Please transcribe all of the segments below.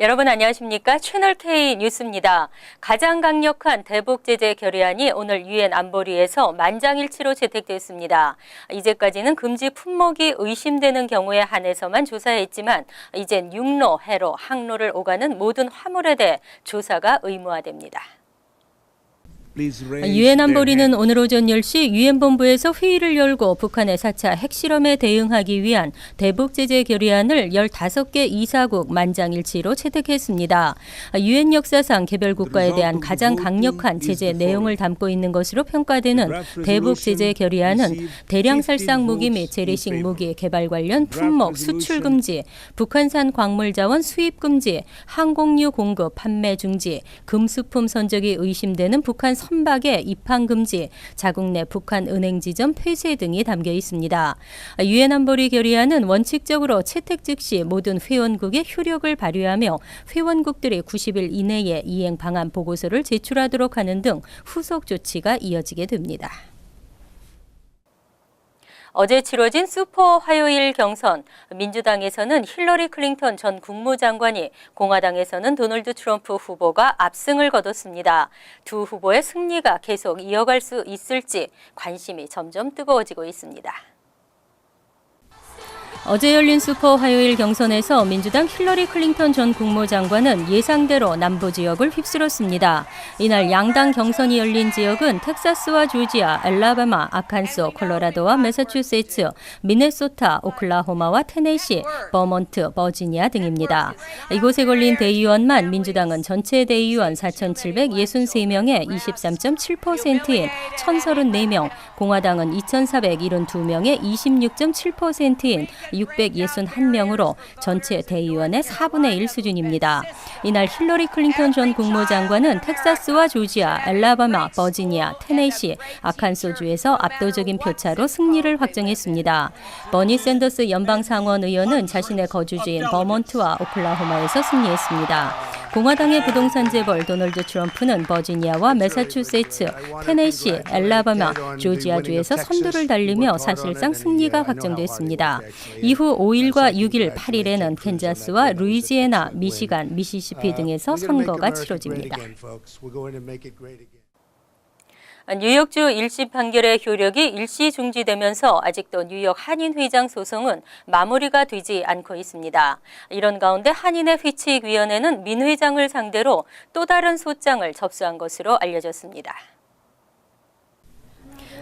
여러분 안녕하십니까? 채널K 뉴스입니다. 가장 강력한 대북 제재 결의안이 오늘 유엔 안보리에서 만장일치로 채택됐습니다. 이제까지는 금지 품목이 의심되는 경우에 한해서만 조사했지만 이젠 육로, 해로, 항로를 오가는 모든 화물에 대해 조사가 의무화됩니다. 유엔 안보리는 오늘 오전 10시 유엔 본부에서 회의를 열고 북한의 4차 핵실험에 대응하기 위한 대북 제재 결의안을 15개 이사국 만장일치로 채택했습니다. 유엔 역사상 개별 국가에 대한 가장 강력한 제재 내용을 담고 있는 것으로 평가되는 대북 제재 결의안은 대량 살상 무기 및 재래식 무기 개발 관련 품목 수출 금지, 북한산 광물 자원 수입 금지, 항공유 공급 판매 중지, 금수품 선적이 의심되는 북한 선박의 입항 금지, 자국 내 북한 은행 지점 폐쇄 등이 담겨 있습니다. 유엔 안보리 결의안은 원칙적으로 채택 즉시 모든 회원국에 효력을 발휘하며 회원국들이 90일 이내에 이행 방안 보고서를 제출하도록 하는 등 후속 조치가 이어지게 됩니다. 어제 치러진 슈퍼 화요일 경선, 민주당에서는 힐러리 클린턴 전 국무장관이, 공화당에서는 도널드 트럼프 후보가 압승을 거뒀습니다. 두 후보의 승리가 계속 이어갈 수 있을지 관심이 점점 뜨거워지고 있습니다. 어제 열린 슈퍼 화요일 경선에서 민주당 힐러리 클린턴 전 국무장관은 예상대로 남부 지역을 휩쓸었습니다. 이날 양당 경선이 열린 지역은 텍사스와 조지아, 엘라바마, 아칸소, 콜로라도와 매사추세츠, 미네소타, 오클라호마와 테네시, 버몬트, 버지니아 등입니다. 이곳에 걸린 대의원만 민주당은 전체 대의원 4,763명에 23.7%인 1,034명, 공화당은 2,472명에 26.7%인 661명으로 전체 대의원의 4분의 1 수준입니다. 이날 힐러리 클린턴 전 국무장관은 텍사스와 조지아, 엘라바마, 버지니아, 테네시, 아칸소주에서 압도적인 표차로 승리를 확정했습니다. 버니 샌더스 연방상원 의원은 자신의 거주지인 버몬트와 오클라호마에서 승리했습니다. 공화당의 부동산 재벌 도널드 트럼프는 버지니아와 매사추세츠, 테네시, 엘라바마, 조지아주에서 선두를 달리며 사실상 승리가 확정됐습니다. 이후 5일과 6일, 8일에는 캔자스와 루이지애나, 미시간, 미시시피 등에서 선거가 치러집니다. 뉴욕주 1심 판결의 효력이 일시 중지되면서 아직도 뉴욕 한인회장 소송은 마무리가 되지 않고 있습니다. 이런 가운데 한인회 회칙위원회는 민 회장을 상대로 또 다른 소장을 접수한 것으로 알려졌습니다.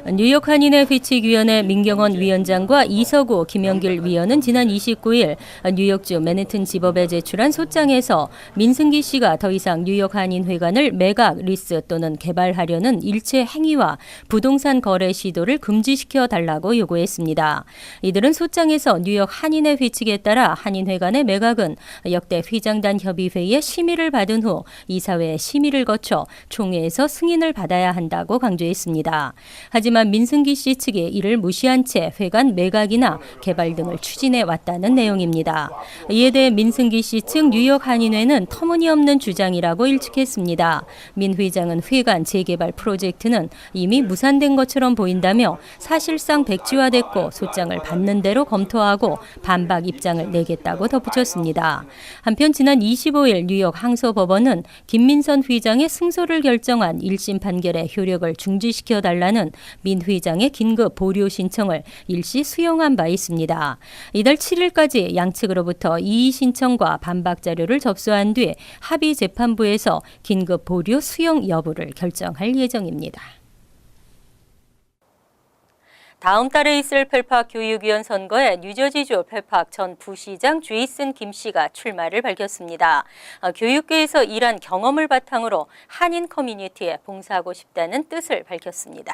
뉴욕 한인회 회칙위원회 민경원 위원장과 이서구, 김영길 위원은 지난 29일 뉴욕주 맨해튼 지법에 제출한 소장에서 민승기 씨가 더 이상 뉴욕 한인회관을 매각, 리스 또는 개발하려는 일체 행위와 부동산 거래 시도를 금지시켜 달라고 요구했습니다. 이들은 소장에서 뉴욕 한인회 회칙에 따라 한인회관의 매각은 역대 회장단 협의회의 심의를 받은 후 이사회의 심의를 거쳐 총회에서 승인을 받아야 한다고 강조했습니다. 하지만 민승기 씨 측이 이를 무시한 채 회관 매각이나 개발 등을 추진해 왔다는 내용입니다. 이에 대해 민승기 씨 측 뉴욕 한인회는 터무니없는 주장이라고 일축했습니다. 민 회장은 회관 재개발 프로젝트는 이미 무산된 것처럼 보인다며 사실상 백지화됐고 소장을 받는 대로 검토하고 반박 입장을 내겠다고 덧붙였습니다. 한편 지난 25일 뉴욕 항소법원은 김민선 회장의 승소를 결정한 1심 판결의 효력을 중지시켜 달라는 민 회장의 긴급 보류 신청을 일시 수용한 바 있습니다. 이달 7일까지 양측으로부터 이의 신청과 반박 자료를 접수한 뒤 합의 재판부에서 긴급 보류 수용 여부를 결정할 예정입니다. 다음 달에 있을 펠팍 교육위원 선거에 뉴저지주 펠팍 전 부시장 제이슨 김 씨가 출마를 밝혔습니다. 교육계에서 일한 경험을 바탕으로 한인 커뮤니티에 봉사하고 싶다는 뜻을 밝혔습니다.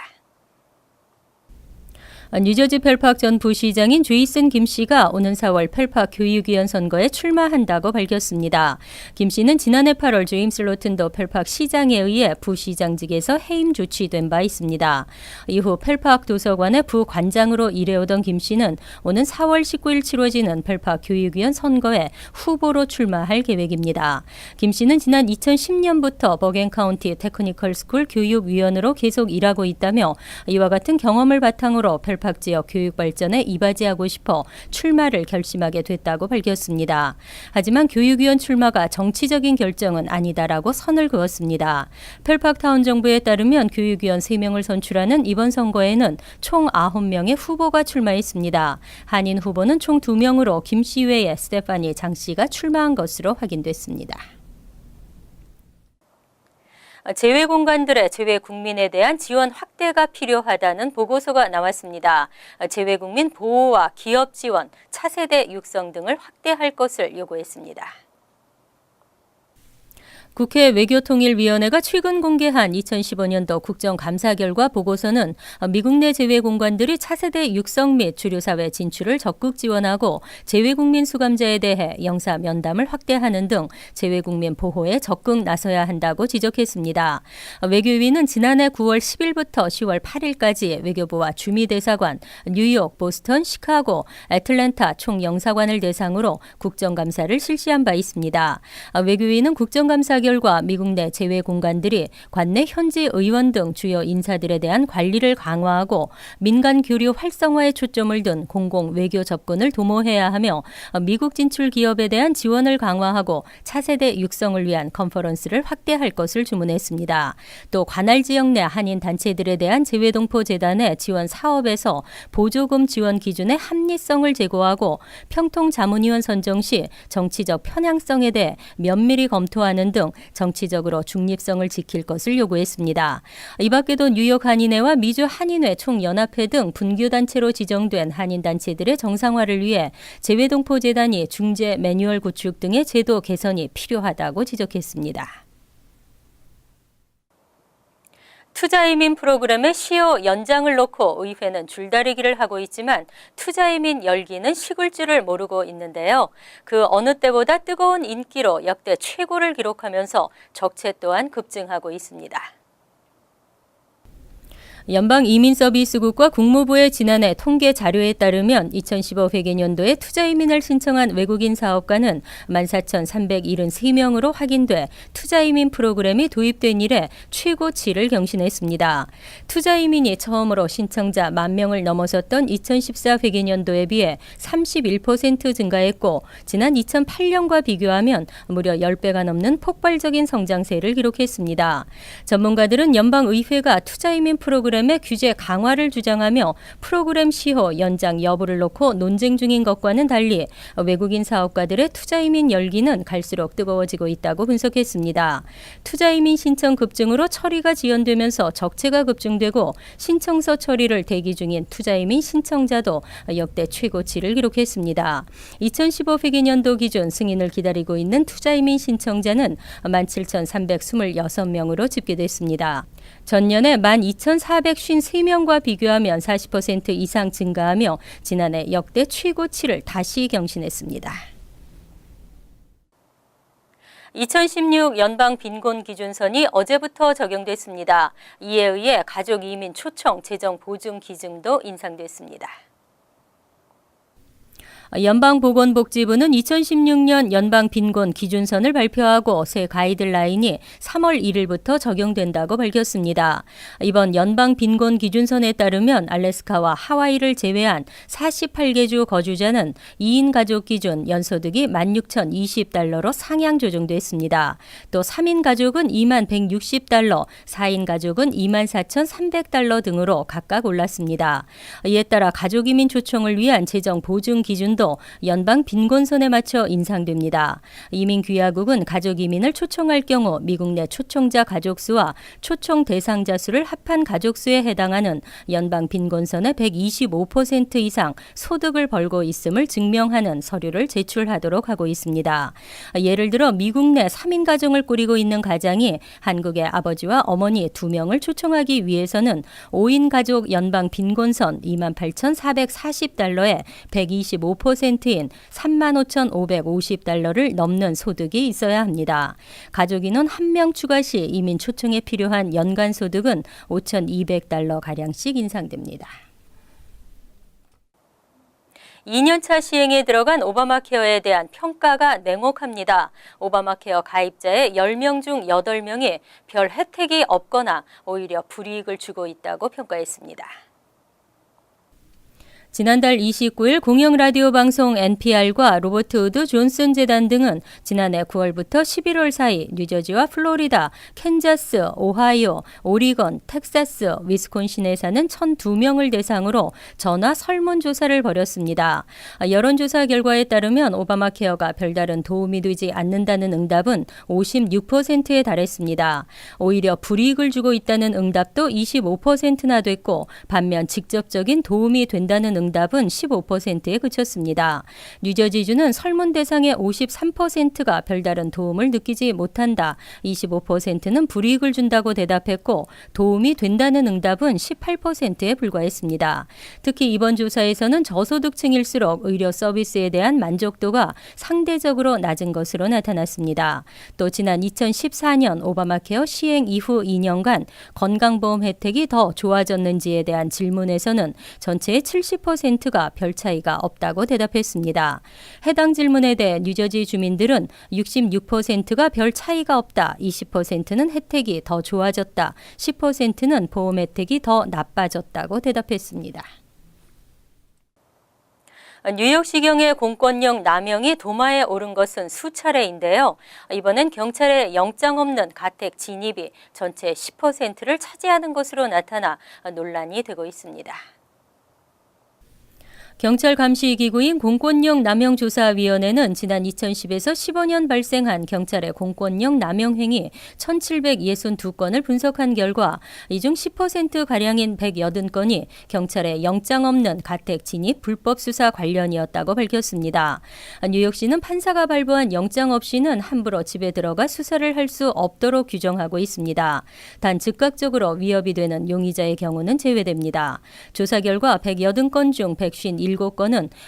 뉴저지 펠팍 전 부시장인 제이슨 김 씨가 오는 4월 펠팍 교육위원 선거에 출마한다고 밝혔습니다. 김 씨는 지난해 8월 제임스 로튼도 펠팍 시장에 의해 부시장직에서 해임 조치된 바 있습니다. 이후 펠팍 도서관의 부관장으로 일해오던 김 씨는 오는 4월 19일 치러지는 펠팍 교육위원 선거에 후보로 출마할 계획입니다. 김 씨는 지난 2010년부터 버겐 카운티 테크니컬 스쿨 교육위원으로 계속 일하고 있다며 이와 같은 경험을 바탕으로 펠팍 펠팍 지역 교육 발전에 이바지하고 싶어 출마를 결심하게 됐다고 밝혔습니다. 하지만 교육위원 출마가 정치적인 결정은 아니다라고 선을 그었습니다. 펠팍타운 정부에 따르면 교육위원 3명을 선출하는 이번 선거에는 총 9명의 후보가 출마했습니다. 한인 후보는 총 2명으로 김 씨 외에 스테파니 장 씨가 출마한 것으로 확인됐습니다. 재외공간들의 재외국민에 대한 지원 확대가 필요하다는 보고서가 나왔습니다. 재외국민 보호와 기업 지원, 차세대 육성 등을 확대할 것을 요구했습니다. 국회 외교통일위원회가 최근 공개한 2015년도 국정감사 결과 보고서는 미국 내 재외공관들이 차세대 육성 및 주류사회 진출을 적극 지원하고 재외국민 수감자에 대해 영사 면담을 확대하는 등 재외국민 보호에 적극 나서야 한다고 지적했습니다. 외교위는 지난해 9월 10일부터 10월 8일까지 외교부와 주미대사관, 뉴욕, 보스턴, 시카고, 애틀랜타 총영사관을 대상으로 국정감사를 실시한 바 있습니다. 외교위는 국정감사 결과 미국 내 재외공관들이 관내 현지 의원 등 주요 인사들에 대한 관리를 강화하고 민간 교류 활성화에 초점을 둔 공공 외교 접근을 도모해야 하며 미국 진출 기업에 대한 지원을 강화하고 차세대 육성을 위한 컨퍼런스를 확대할 것을 주문했습니다. 또 관할 지역 내 한인 단체들에 대한 재외동포 재단의 지원 사업에서 보조금 지원 기준의 합리성을 제고하고 평통자문위원 선정 시 정치적 편향성에 대해 면밀히 검토하는 등 정치적으로 중립성을 지킬 것을 요구했습니다. 이 밖에도 뉴욕 한인회와 미주 한인회 총연합회 등 분규단체로 지정된 한인단체들의 정상화를 위해 재외동포재단이 중재 매뉴얼 구축 등의 제도 개선이 필요하다고 지적했습니다. 투자이민 프로그램의 시효 연장을 놓고 의회는 줄다리기를 하고 있지만 투자이민 열기는 식을 줄을 모르고 있는데요. 그 어느 때보다 뜨거운 인기로 역대 최고를 기록하면서 적체 또한 급증하고 있습니다. 연방이민서비스국과 국무부의 지난해 통계 자료에 따르면 2015 회계년도에 투자이민을 신청한 외국인 사업가는 14,373명으로 확인돼 투자이민 프로그램이 도입된 이래 최고치를 경신했습니다. 투자이민이 처음으로 신청자 10,000명을 넘어섰던 2014 회계년도에 비해 31% 증가했고 지난 2008년과 비교하면 무려 10배가 넘는 폭발적인 성장세를 기록했습니다. 전문가들은 연방의회가 투자이민 프로그램의 규제 강화를 주장하며 프로그램 시효 연장 여부를 놓고 논쟁 중인 것과는 달리 외국인 사업가들의 투자이민 열기는 갈수록 뜨거워지고 있다고 분석했습니다. 투자이민 신청 급증으로 처리가 지연되면서 적체가 급증되고 신청서 처리를 대기 중인 투자이민 신청자도 역대 최고치를 기록했습니다. 2015 회계년도 기준 승인을 기다리고 있는 투자이민 신청자는 17,326명으로 집계됐습니다. 전년에 12,453명과 비교하면 40% 이상 증가하며 지난해 역대 최고치를 다시 경신했습니다. 2016 연방 빈곤 기준선이 어제부터 적용됐습니다. 이에 의해 가족 이민 초청 재정 보증 기준도 인상됐습니다. 연방보건복지부는 2016년 연방빈곤 기준선을 발표하고 새 가이드라인이 3월 1일부터 적용된다고 밝혔습니다. 이번 연방빈곤 기준선에 따르면 알래스카와 하와이를 제외한 48개 주 거주자는 2인 가족 기준 연소득이 16,020달러로 상향 조정됐습니다. 또 3인 가족은 21,160달러, 4인 가족은 24,300달러 등으로 각각 올랐습니다. 이에 따라 가족이민 초청을 위한 재정 보증 기준도 연방 빈곤선에 맞춰 인상됩니다. 이민 귀화국은 가족 이민을 초청할 경우 미국 내 초청자 가족 수와 초청 대상자 수를 합한 가족 수에 해당하는 연방 빈곤선의 125% 이상 소득을 벌고 있음을 증명하는 서류를 제출하도록 하고 있습니다. 예를 들어 미국 내 3인 가정을 꾸리고 있는 가장이 한국의 아버지와 어머니 2명을 초청하기 위해서는 5인 가족 연방 빈곤선 28,440달러에 125%인 35,550달러를 넘는 소득이 있어야 합니다. 가족 인원 1명 추가 시 이민 초청에 필요한 연간 소득은 5,200달러가량씩 인상됩니다. 2년차 시행에 들어간 오바마 케어에 대한 평가가 냉혹합니다. 오바마 케어 가입자의 10명 중 8명이 별 혜택이 없거나 오히려 불이익을 주고 있다고 평가했습니다. 지난달 29일 공영 라디오 방송 NPR과 로버트 우드 존슨 재단 등은 지난해 9월부터 11월 사이 뉴저지와 플로리다, 캔자스, 오하이오, 오리건, 텍사스, 위스콘신에 사는 1,002명을 대상으로 전화 설문조사를 벌였습니다. 여론조사 결과에 따르면 오바마 케어가 별다른 도움이 되지 않는다는 응답은 56%에 달했습니다. 오히려 불이익을 주고 있다는 응답도 25%나 됐고, 반면 직접적인 도움이 된다는 응답은 15%에 그쳤습니다. 뉴저지주는 설문 대상의 53%가 별다른 도움을 느끼지 못한다, 25%는 불이익을 준다고 대답했고, 도움이 된다는 응답은 18%에 불과했습니다. 특히 이번 조사에서는 저소득층일수록 의료 서비스에 대한 만족도가 상대적으로 낮은 것으로 나타났습니다. 또 지난 2014년 오바마 케어 시행 이후 2년간 건강보험 혜택이 더 좋아졌는지에 대한 질문에서는 전체의 70%가 별 차이가 없다고 대답했습니다. 해당 질문에 대해 뉴저지 주민들은 66%가 별 차이가 없다, 20%는 혜택이 더 좋아졌다, 10%는 보험 혜택이 더 나빠졌다고 대답했습니다. 뉴욕시경의 공권력 남용이 도마에 오른 것은 수차례인데요. 이번엔 경찰의 영장 없는 가택 진입이 전체 10%를 차지하는 것으로 나타나 논란이 되고 있습니다. 경찰 감시기구인 공권력 남용조사위원회는 지난 2010에서 15년 발생한 경찰의 공권력 남용 행위 1,762건을 분석한 결과 이 중 10%가량인 180건이 경찰의 영장 없는 가택 진입 불법 수사 관련이었다고 밝혔습니다. 뉴욕시는 판사가 발부한 영장 없이는 함부로 집에 들어가 수사를 할 수 없도록 규정하고 있습니다. 단 즉각적으로 위협이 되는 용의자의 경우는 제외됩니다. 조사 결과 180건 중 157건은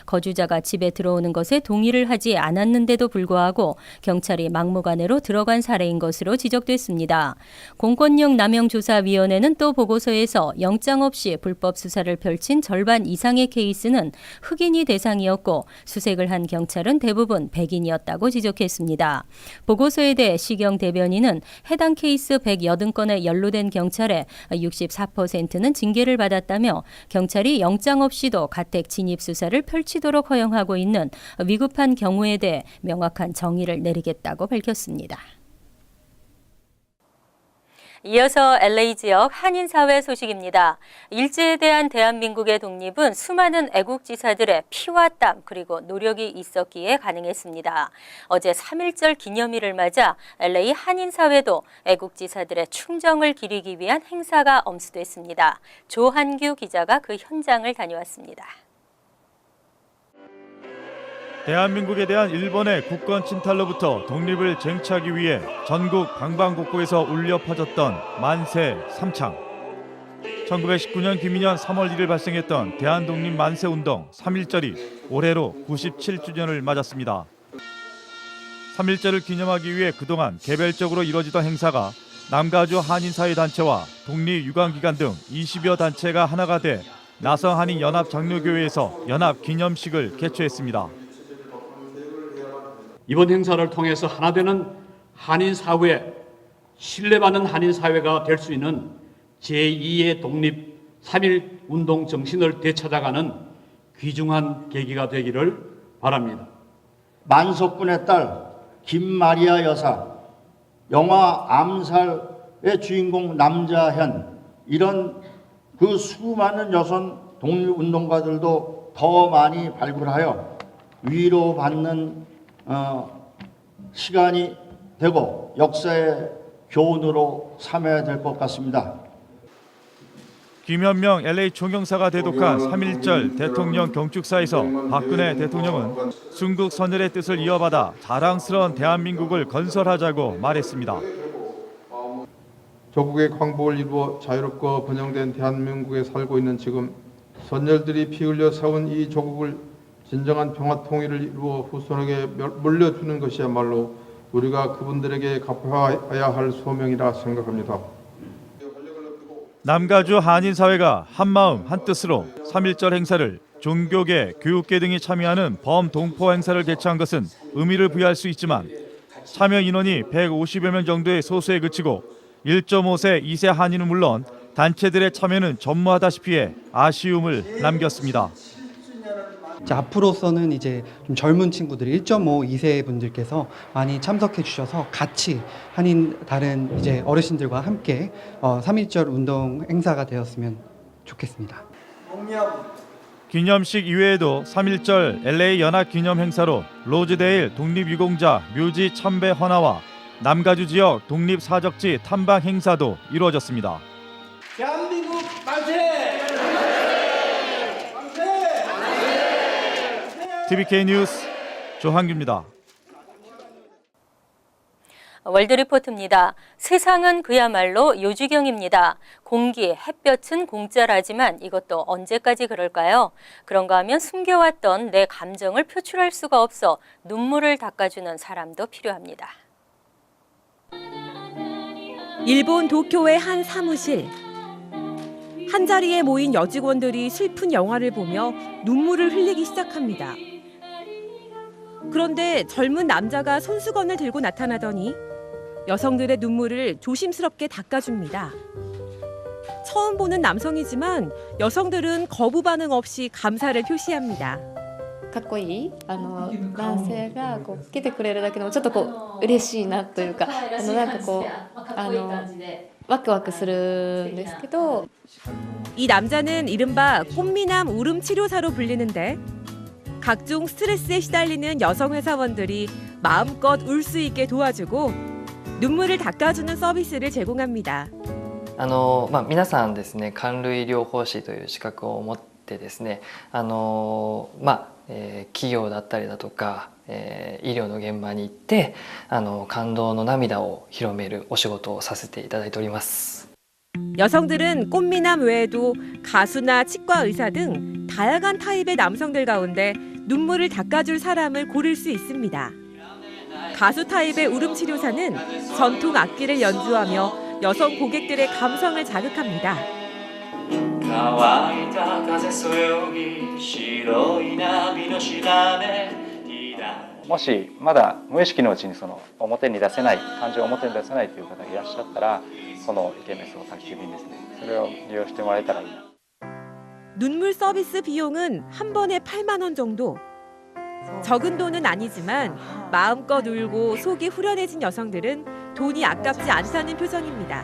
거주자가 집에 들어오는 것에 동의를 하지 않았는데도 불구하고 경찰이 막무가내로 들어간 사례인 것으로 지적됐습니다. 공권력 남용조사위원회는 또 보고서에서 영장 없이 불법 수사를 펼친 절반 이상의 케이스는 흑인이 대상이었고 수색을 한 경찰은 대부분 백인이었다고 지적했습니다. 보고서에 대해 시경 대변인은 해당 케이스 180건에 연루된 경찰의 64%는 징계를 받았다며 경찰이 영장 없이도 가택 진입 수사를 펼치도록 허용하고 있는 위급한 경우에 대해 명확한 정의를 내리겠다고 밝혔습니다. 이어서 LA 지역 한인사회 소식입니다. 일제에 대한 대한민국의 독립은 수많은 애국지사들의 피와 땀 그리고 노력이 있었기에 가능했습니다. 어제 3.1절 기념일을 맞아 LA 한인사회도 애국지사들의 충정을 기리기 위한 행사가 엄수됐습니다. 조한규 기자가 그 현장을 다녀왔습니다. 대한민국에 대한 일본의 국권 침탈로부터 독립을 쟁취하기 위해 전국 방방곡곡에서 울려 퍼졌던 만세 삼창. 1919년 김인현 3월 1일 발생했던 대한독립 만세운동 3.1절이 올해로 97주년을 맞았습니다. 3.1절을 기념하기 위해 그동안 개별적으로 이뤄지던 행사가 남가주 한인사회단체와 독립유관기관 등 20여 단체가 하나가 돼 나성한인연합장로교회에서 연합기념식을 개최했습니다. 이번 행사를 통해서 하나 되는 한인사회, 신뢰받는 한인사회가 될 수 있는 제2의 독립 3.1운동 정신을 되찾아가는 귀중한 계기가 되기를 바랍니다. 만석군의 딸 김마리아 여사, 영화 암살의 주인공 남자현, 이런 그 수많은 여성 독립운동가들도 더 많이 발굴하여 위로받는 시간이 되고 역사의 교훈으로 삼아야 될 것 같습니다. 김현명 LA 총경사가 대독한 3.1절 대통령 경축사에서 박근혜 대통령은 순국 선열의 뜻을 이어받아 자랑스러운 대한민국을 건설하자고 말했습니다. 조국의 광복을 이루어 자유롭고 번영된 대한민국에 살고 있는 지금 선열들이 피 흘려 세운 이 조국을 진정한 평화 통일을 이루어 후손에게 물려주는 것이야말로 우리가 그분들에게 갚아야 할 소명이라 생각합니다. 남가주 한인사회가 한마음 한뜻으로 3.1절 행사를 종교계, 교육계 등이 참여하는 범동포 행사를 개최한 것은 의미를 부여할 수 있지만 참여 인원이 150여 명 정도의 소수에 그치고 1.5세, 2세 한인은 물론 단체들의 참여는 전무하다시피 해 아쉬움을 남겼습니다. 이제 앞으로서는 이제 좀 젊은 친구들 1.5, 2세 분들께서 많이 참석해 주셔서 같이 한인 다른 이제 어르신들과 함께 3.1절 운동 행사가 되었으면 좋겠습니다. 기념식 이외에도 3.1절 LA 연합 기념 행사로 로즈데일 독립유공자 묘지 참배 헌화와 남가주 지역 독립사적지 탐방 행사도 이루어졌습니다. 대한민국 만세! TVK 뉴스 조한규입니다. 월드리포트입니다. 세상은 그야말로 요지경입니다. 공기, 햇볕은 공짜라지만 이것도 언제까지 그럴까요? 그런가 하면 숨겨왔던 내 감정을 표출할 수가 없어 눈물을 닦아주는 사람도 필요합니다. 일본 도쿄의 한 사무실. 한자리에 모인 여직원들이 슬픈 영화를 보며 눈물을 흘리기 시작합니다. 그런데 젊은 남자가 손수건을 들고 나타나더니 여성들의 눈물을 조심스럽게 닦아줍니다. 처음 보는 남성이지만 여성들은 거부 반응 없이 감사를 표시합니다. かっこいい男性がこう来てくれるだけでもちょっとこう嬉しいなというかなんかこうワクワクするんですけど 이 남자는 이른바 꽃미남 울음 치료사로 불리는데 각종 스트레스에 시달리는 여성 회사원들이 마음껏 울 수 있게 도와주고 눈물을 닦아주는 서비스를 제공합니다. 皆さんですね、寒類療法士という資格を持ってですね、企業だったりだとか、医療の現場に行って感動の涙を広めるお仕事をさせていただいております。 여성들은 꽃미남 외에도 가수나 치과 의사 등 다양한 타입의 남성들 가운데 눈물을 닦아줄 사람을 고를 수 있습니다. 가수 타입의 울음 치료사는 전통 악기를 연주하며 여성 고객들의 감성을 자극합니다. 乾いた風そよぎ白い波のしなめもしまだ無意識のうちにその表に出せない感情を表に出せないという方がいらっしゃったらこのEKMSの宅急便ですねそれを利用してもらえたらいいな 눈물 서비스 비용은 한 번에 8만 원 정도. 적은 돈은 아니지만 마음껏 울고 속이 후련해진 여성들은 돈이 아깝지 않다는 표정입니다.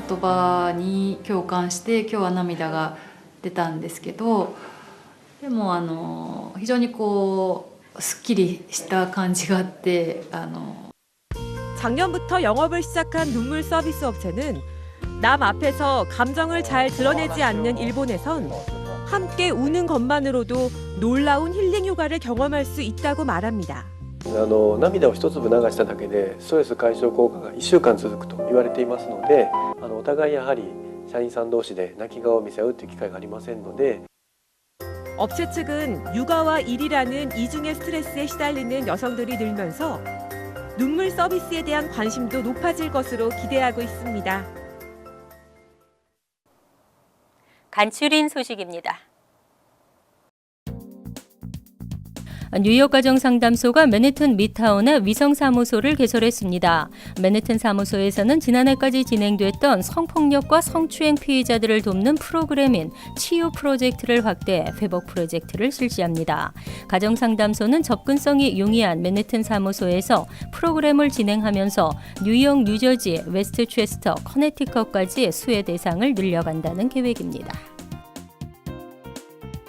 言葉に共感して今日は涙が出たんですけどでも非常にこうすっきりした感じがあって 작년부터 영업을 시작한 눈물 서비스 업체는 남 앞에서 감정을 잘 드러내지 않는 일본에선 함께 우는 것만으로도 놀라운 힐링 효과를 경험할 수 있다고 말합니다. 涙を一粒流しただけでストレス解消効果が1週間続くと言われていますのでお互いやはり社員さん同士で泣き顔を見せ合うという機会がありませんので 업체 측은 육아와 일이라는 이중의 스트레스에 시달리는 여성들이 늘면서 눈물 서비스에 대한 관심도 높아질 것으로 기대하고 있습니다. 간추린 소식입니다. 뉴욕 가정상담소가 맨해튼 미드타운의 위성사무소를 개설했습니다. 맨해튼 사무소에서는 지난해까지 진행됐던 성폭력과 성추행 피해자들을 돕는 프로그램인 치유 프로젝트를 확대 회복 프로젝트를 실시합니다. 가정상담소는 접근성이 용이한 맨해튼 사무소에서 프로그램을 진행하면서 뉴욕, 뉴저지, 웨스트체스터, 커네티컷까지 수혜 대상을 늘려간다는 계획입니다.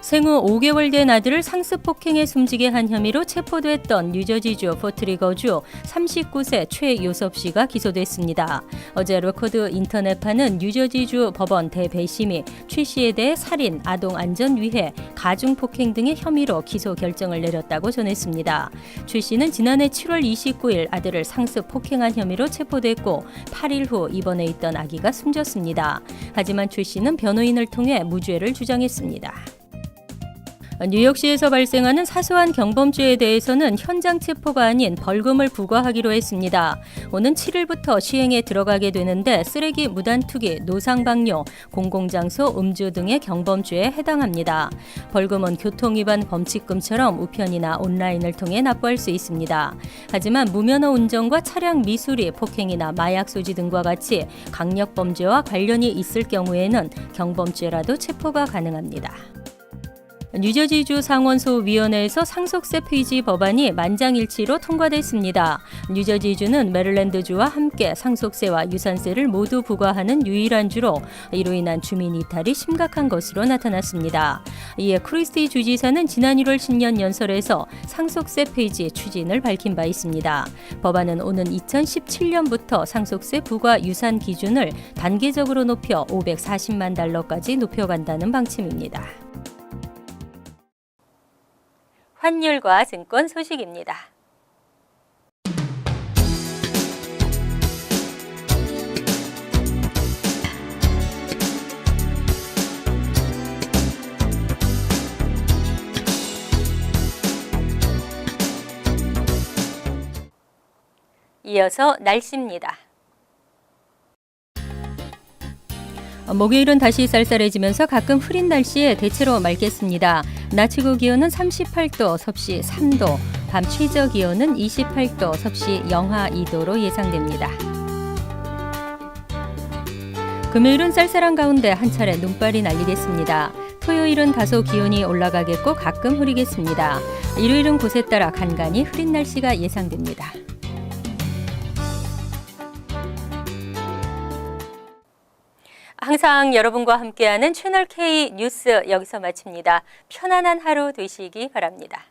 생후 5개월 된 아들을 상습폭행에 숨지게 한 혐의로 체포됐던 뉴저지주 포트리거주 39세 최요섭 씨가 기소됐습니다. 어제 로커드 인터넷파는 뉴저지주 법원 대배심이 최 씨에 대해 살인, 아동안전위해, 가중폭행 등의 혐의로 기소 결정을 내렸다고 전했습니다. 최 씨는 지난해 7월 29일 아들을 상습폭행한 혐의로 체포됐고 8일 후 입원해 있던 아기가 숨졌습니다. 하지만 최 씨는 변호인을 통해 무죄를 주장했습니다. 뉴욕시에서 발생하는 사소한 경범죄에 대해서는 현장 체포가 아닌 벌금을 부과하기로 했습니다. 오는 7일부터 시행에 들어가게 되는데 쓰레기 무단 투기, 노상방뇨, 공공장소 음주 등의 경범죄에 해당합니다. 벌금은 교통위반 범칙금처럼 우편이나 온라인을 통해 납부할 수 있습니다. 하지만 무면허 운전과 차량 미수리, 폭행이나 마약 소지 등과 같이 강력범죄와 관련이 있을 경우에는 경범죄라도 체포가 가능합니다. 뉴저지주 상원소위원회에서 상속세 폐지 법안이 만장일치로 통과됐습니다. 뉴저지주는 메릴랜드주와 함께 상속세와 유산세를 모두 부과하는 유일한 주로 이로 인한 주민 이탈이 심각한 것으로 나타났습니다. 이에 크리스티 주지사는 지난 1월 신년 연설에서 상속세 폐지 추진을 밝힌 바 있습니다. 법안은 오는 2017년부터 상속세 부과 유산 기준을 단계적으로 높여 $540만 높여간다는 방침입니다. 환율과 증권 소식입니다. 이어서 날씨입니다. 목요일은 다시 쌀쌀해지면서 가끔 흐린 날씨에 대체로 맑겠습니다. 낮 최고 기온은 38도, 섭씨 3도, 밤 최저 기온은 28도, 섭씨 영하 2도로 예상됩니다. 금요일은 쌀쌀한 가운데 한 차례 눈발이 날리겠습니다. 토요일은 다소 기온이 올라가겠고 가끔 흐리겠습니다. 일요일은 곳에 따라 간간히 흐린 날씨가 예상됩니다. 항상 여러분과 함께하는 채널 K 뉴스 여기서 마칩니다. 편안한 하루 되시기 바랍니다.